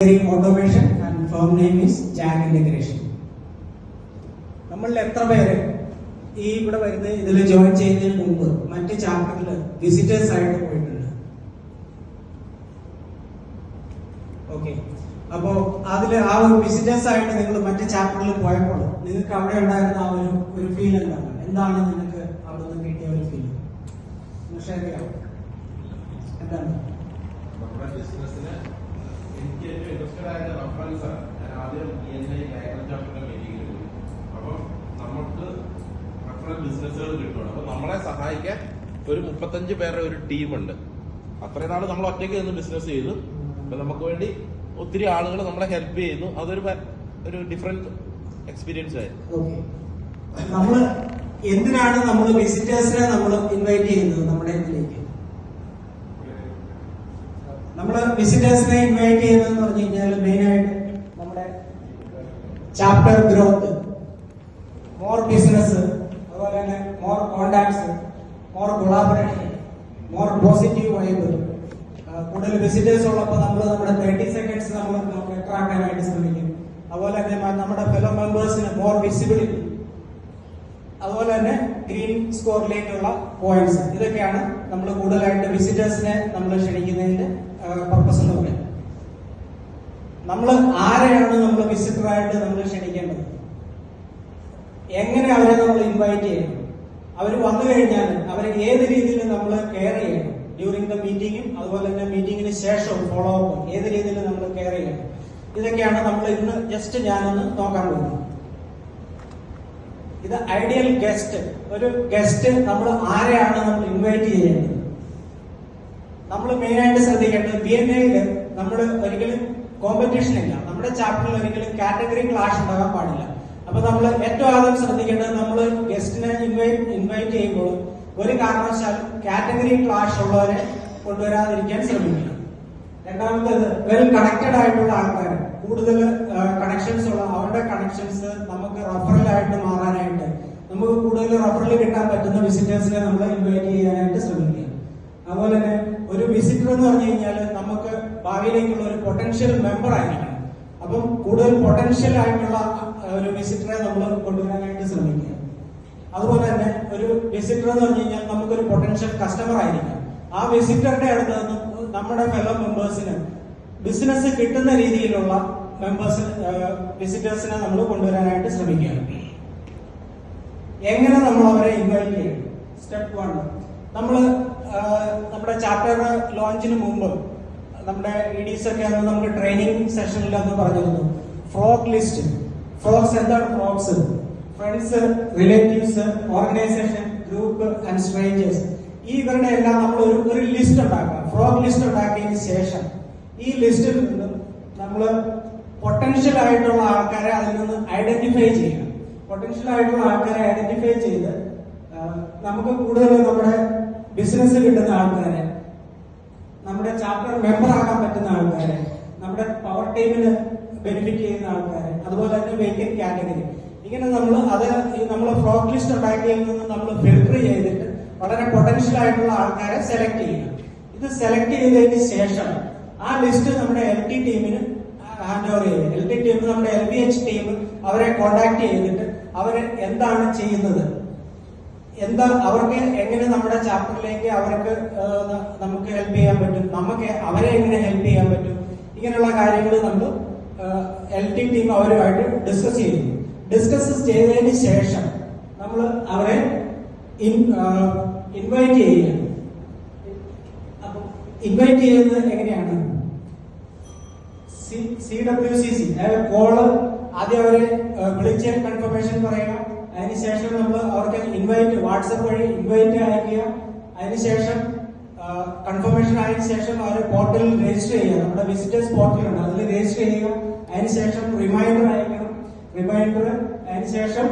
Automation and firm name is Jag Integration. നമ്മളിൽ എത്ര പേര് ഈ ഇവിടെ വരുന്ന ഇതിൽ ജോയിൻ ചെയ്യുന്നതിന് മുമ്പ് മറ്റ് ചാപ്റ്ററിൽ വിസിറ്റേഴ്സ് ആയിട്ട് പോയിട്ടുണ്ട്? ഓക്കെ, അപ്പോ അതില് ആ ഒരു വിസിറ്റേഴ്സ് ആയിട്ട് നിങ്ങൾ മറ്റ് ചാപ്റ്ററിൽ പോയപ്പോൾ നിങ്ങൾക്ക് അവിടെ ഉണ്ടായിരുന്ന ആ ഒരു ഫീൽ എന്താണ് നിങ്ങൾക്ക് അവിടെ നിന്ന് കിട്ടിയ ഒരു ഫീൽ ഷെയർ ചെയ്യാം? എന്താണ് നമ്മുടെ ബിസിനസ്സിന് എനിക്ക് ഏറ്റവും ഇൻട്രസ്റ്റഡ് ആയ റഫറൻസ് ആണ്. ഞാൻ ആദ്യം ചാപ്റ്ററിന്റെ മീറ്റിംഗിൽ പോയി. അപ്പം നമുക്ക് റഫറൻസ് ബിസിനസ്സുകൾ കിട്ടുകയാണ്. അപ്പൊ നമ്മളെ സഹായിക്കാൻ ഒരു 35 പേരുടെ ഒരു ടീമുണ്ട്. അത്രയും നാൾ നമ്മൾ ഒറ്റയ്ക്ക് നിന്ന് ബിസിനസ് ചെയ്തു. അപ്പൊ നമുക്ക് വേണ്ടി ഒത്തിരി ആളുകൾ നമ്മളെ ഹെൽപ്പ് ചെയ്യുന്നു. അതൊരു ഡിഫറെന്റ് എക്സ്പീരിയൻസ് ആയിരുന്നു. നമ്മള് എന്തിനാണ് നമ്മൾ വിസിറ്റേഴ്സിനെ നമ്മൾ ഇൻവൈറ്റ് ചെയ്യുന്നത് നമ്മുടെ ഇതിലേക്ക്? നമ്മള് വിസിറ്റേഴ്സിനെ ഇൻവൈറ്റ് ചെയ്യുന്നതെന്ന് പറഞ്ഞു കഴിഞ്ഞാൽ മെയിൻ ആയിട്ട് നമ്മുടെ ചാപ്റ്റർ ഗ്രോത്ത്, മോർ ബിസിനസ്, അതുപോലെ തന്നെ more contacts, more collaboration, more positive vibe. കൂടുതൽ വിസിറ്റേഴ്സ് ഉള്ളപ്പോൾ നമ്മൾ നമ്മുടെ 30 സെക്കൻഡ്സ് നമ്മൾ ബെറ്റർ ആക്കാനായിട്ട് ശ്രമിക്കും. അതുപോലെ തന്നെ നമ്മുടെ ഫെലോ മെമ്പേഴ്സിന് മോർ വിസിബിലിറ്റി, അതുപോലെ തന്നെ ഗ്രീൻ സ്കോറിലേക്കുള്ള പോയിന്റ്സ്. ഇതൊക്കെയാണ് നമ്മൾ കൂടുതലായിട്ട് വിസിറ്റേഴ്സിനെ നമ്മൾ ക്ഷണിക്കുന്നതിന്റെ പർപ്പസ് എന്ന് പറയുന്നത്. നമ്മൾ ആരെയാണ് നമ്മൾ വിസിറ്ററായിട്ട് നമ്മൾ ക്ഷണിക്കേണ്ടത്? എങ്ങനെ അവരെ നമ്മൾ ഇൻവൈറ്റ് ചെയ്യണം? അവർ വന്നു കഴിഞ്ഞാൽ അവരെ ഏത് രീതിയിൽ നമ്മൾ കെയർ ചെയ്യണം? ഡ്യൂറിംഗ് ദ മീറ്റിംഗും അതുപോലെ തന്നെ മീറ്റിംഗിന് ശേഷവും ഫോളോ അപ്പും ഏത് രീതിയിൽ നമ്മൾ കെയർ ചെയ്യണം? ഇതൊക്കെയാണ് നമ്മൾ ഇന്ന് ജസ്റ്റ് ഞാനൊന്ന് നോക്കാൻ പോകുന്നത്. ഇത് ഐഡിയൽ ഗസ്റ്റ്. ഒരു ഗസ്റ്റ് നമ്മൾ ആരെയാണ് നമ്മൾ ഇൻവൈറ്റ് ചെയ്യേണ്ടത്? നമ്മൾ മെയിൻ ആയിട്ട് ശ്രദ്ധിക്കേണ്ടത് BNAയിൽ നമ്മൾ ഒരിക്കലും കോമ്പറ്റീഷൻ ഇല്ല. നമ്മുടെ ചാപ്റ്ററിൽ ഒരിക്കലും കാറ്റഗറി ക്ലാഷ് ഉണ്ടാകാൻ പാടില്ല. അപ്പൊ നമ്മൾ ഏറ്റവും ആദ്യം ശ്രദ്ധിക്കേണ്ടത് നമ്മൾ ഗസ്റ്റിനെ ഇൻവൈറ്റ് ചെയ്യുമ്പോൾ ഒരു കാരണവശാലും കാറ്റഗറി ക്ലാഷ് ഉള്ളവരെ കൊണ്ടുവരാതിരിക്കാൻ ശ്രമിക്കണം. രണ്ടാമത്തേത് വെൽ കണക്റ്റഡ് ആയിട്ടുള്ള ആൾക്കാർ, കൂടുതൽ കണക്ഷൻസ് ഉള്ള അവരുടെ കണക്ഷൻസ് നമുക്ക് റഫറലായിട്ട് മാറാനായിട്ട്, നമുക്ക് കൂടുതൽ റഫറൽ കിട്ടാൻ പറ്റുന്ന വിസിറ്റേഴ്സിനെ നമ്മൾ ഇൻവൈറ്റ് ചെയ്യാനായിട്ട് ശ്രമിക്കുക. അതുപോലെ തന്നെ ഒരു വിസിറ്റർ എന്ന് പറഞ്ഞു കഴിഞ്ഞാൽ നമുക്ക് ഭാവിയിലേക്കുള്ള ഒരു പൊട്ടൻഷ്യൽ മെമ്പർ ആയിരിക്കണം. അപ്പം കൂടുതൽ പൊട്ടൻഷ്യൽ ആയിട്ടുള്ള ഒരു വിസിറ്ററെ നമ്മൾ കൊണ്ടുവരാനായിട്ട് ശ്രമിക്കുക. അതുപോലെ തന്നെ ഒരു വിസിറ്റർ എന്ന് പറഞ്ഞു കഴിഞ്ഞാൽ നമുക്കൊരു പൊട്ടൻഷ്യൽ കസ്റ്റമർ ആയിരിക്കാം. ആ വിസിറ്ററുടെ അടുത്ത് നിന്ന് നമ്മുടെ ഫെലോ മെമ്പേഴ്സിന് ബിസിനസ് കിട്ടുന്ന രീതിയിലുള്ള വിസിറ്റേഴ്സിനെ നമ്മൾ കൊണ്ടുവരാനായിട്ട് ശ്രമിക്കുക. എങ്ങനെ നമ്മൾ അവരെ ഇൻവൈറ്റ് ചെയ്യണം? സ്റ്റെപ്പ് 1, നമ്മള് നമ്മുടെ ചാപ്റ്റർ ലോഞ്ചിന് മുമ്പ് നമ്മുടെ EDs ഒക്കെ നമുക്ക് ട്രെയിനിങ് സെഷനിൽ അന്ന് പറഞ്ഞിരുന്നു. Frog list. ഫ്രോഗ്സ് എന്താണ്? Frogs friends, relatives, organisation, group and strangers. ഇവരുടെ എല്ലാം നമ്മൾ ഒരു ലിസ്റ്റ് ഉണ്ടാക്കുക. ഫ്രോഗ് ലിസ്റ്റ് ഉണ്ടാക്കിയതിന് ശേഷം ഈ ലിസ്റ്റിൽ നിന്ന് നമ്മൾ പൊട്ടൻഷ്യൽ ആയിട്ടുള്ള ആൾക്കാരെ അതിൽ നിന്ന് ഐഡന്റിഫൈ ചെയ്യുക. പൊട്ടൻഷ്യൽ ആയിട്ടുള്ള ആൾക്കാരെ ഐഡന്റിഫൈ ചെയ്ത് നമുക്ക് കൂടുതൽ നമ്മുടെ ബിസിനസ് കിട്ടുന്ന ആൾക്കാരെ, നമ്മുടെ ചാപ്റ്റർ മെമ്പർ ആകാൻ പറ്റുന്ന ആൾക്കാരെ, നമ്മുടെ പവർ ടീമിന് ബെനിഫിറ്റ് ചെയ്യുന്ന ആൾക്കാരെ, അതുപോലെ തന്നെ വേക്കന്റ് കാറ്റഗറി, ഇങ്ങനെ നമ്മൾ ഫ്രോഗ് ലിസ്റ്റ് ഉണ്ടാക്കിയതിൽ നിന്ന് നമ്മൾ ഫിൽട്ടർ ചെയ്തിട്ട് വളരെ പൊട്ടൻഷ്യൽ ആയിട്ടുള്ള ആൾക്കാരെ സെലക്ട് ചെയ്യുക. ഇത് സെലക്ട് ചെയ്തതിന് ശേഷം ആ ലിസ്റ്റ് നമ്മുടെ LT ടീമിന് ഹാൻഡ് ഓവർ ചെയ്യുക. LT ടീം നമ്മുടെ LBH ടീം അവരെ കോണ്ടാക്ട് ചെയ്തിട്ട് അവര് എന്താണ് ചെയ്യുന്നത്, അവർക്ക് എങ്ങനെ നമ്മുടെ ചാപ്റ്ററിലേക്ക് അവർക്ക് നമുക്ക് ഹെൽപ്പ് ചെയ്യാൻ പറ്റും, നമുക്ക് അവരെ എങ്ങനെ ഹെൽപ്പ് ചെയ്യാൻ പറ്റും, ഇങ്ങനെയുള്ള കാര്യങ്ങൾ നമ്മൾ LT ടീം അവരുമായിട്ട് ഡിസ്കസ് ചെയ്യുന്നു. ഡിസ്കസ് ചെയ്തതിന് ശേഷം നമ്മൾ അവരെ ഇൻവൈറ്റ് ചെയ്യുകയാണ്. അപ്പൊ ഇൻവൈറ്റ് ചെയ്യുന്നത് എങ്ങനെയാണ്? CWCC കോള് ആദ്യം അവരെ വിളിച്ച് കൺഫർമേഷൻ പറയുക. അതിനുശേഷം നമ്മൾ അവർക്ക് ഇൻവൈറ്റ് വാട്സപ്പ് വഴി ഇൻവൈറ്റ് അയക്കുക. അതിനുശേഷം കൺഫർമേഷൻ ആയതിനു ശേഷം അവരെ പോർട്ടലിൽ രജിസ്റ്റർ ചെയ്യുക. നമ്മുടെ വിസിറ്റേഴ്സ് പോർട്ടലുണ്ട്, അതിൽ രജിസ്റ്റർ ചെയ്യുക. അതിനുശേഷം റിമൈൻഡർ അയക്കണം. അതിനുശേഷം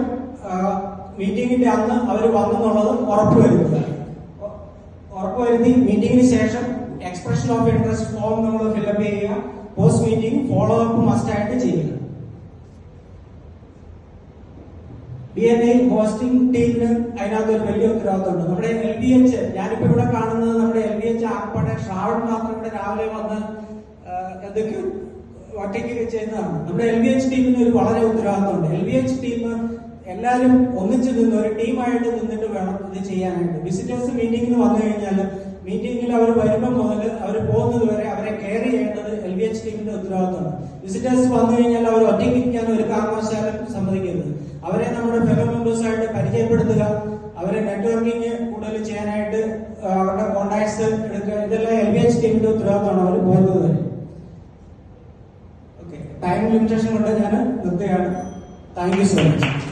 മീറ്റിംഗിന്റെ അന്ന് അവർ വന്നെന്നുള്ളത് ഉറപ്പുവരുത്തി മീറ്റിംഗിന് ശേഷം എക്സ്പ്രഷൻ ഓഫ് ഇൻട്രസ്റ്റ് ഫോം നമ്മൾ ഫില്ലപ്പ് ചെയ്യുക. Post meeting follow up must ആയിട്ട് ചെയ്യുക. BNA ഹോസ്റ്റിംഗ് ടീമിന് അതിനകത്ത് ഒരു വലിയ ഉത്തരവാദിത്തമുണ്ട്. നമ്മുടെ LBH, ഞാനിപ്പോ ഇവിടെ കാണുന്നത് നമ്മുടെ LBH ആർപ്പാടെ ശ്രാവൺ മാത്രം ഇവിടെ രാവിലെ വന്ന് എന്തൊക്കെയോ ഒറ്റയ്ക്ക് ചെയ്യുന്നതാണ്. നമ്മുടെ LVH ടീമിന് ഒരു വളരെ ഉത്തരവാദിത്തമുണ്ട്. LVH ടീം എല്ലാവരും ഒന്നിച്ചു നിന്ന് ഒരു ടീമായിട്ട് നിന്നിട്ട് വേണം ഇത് ചെയ്യാനായിട്ട്. വിസിറ്റേഴ്സ് മീറ്റിംഗിന് വന്നു കഴിഞ്ഞാൽ മീറ്റിംഗിൽ അവർ വരുമ്പോൾ മുതൽ അവർ പോകുന്നത് വരെ അവരെ കെയർ ചെയ്യേണ്ടത് LVH ടീമിന്റെ ഉത്തരവാദിത്തമാണ്. വിസിറ്റേഴ്സ് വന്നു കഴിഞ്ഞാൽ അവർ ഒറ്റയ്ക്ക് ഇരിക്കാൻ ഒരു കാരണവശാലും സമ്മതിക്കരുത്. അവരെ നമ്മുടെ ഫെലോ മെമ്പേഴ്സായിട്ട് പരിചയപ്പെടുത്തുക, അവരെ നെറ്റ്വർക്കിംഗ് കൂടുതൽ ചെയ്യാനായിട്ട് അവരുടെ കോണ്ടാക്ട്സ് എടുക്കുക. ഇതെല്ലാം LVH ടീമിന്റെ ഉത്തരവാദിത്തമാണ് അവർ പോകുന്നത് വരെ. ഓക്കെ, ടൈം ലിമിറ്റേഷൻ കൊണ്ട് ഞാൻ നിർത്തുകയാണ്. Thank you so much.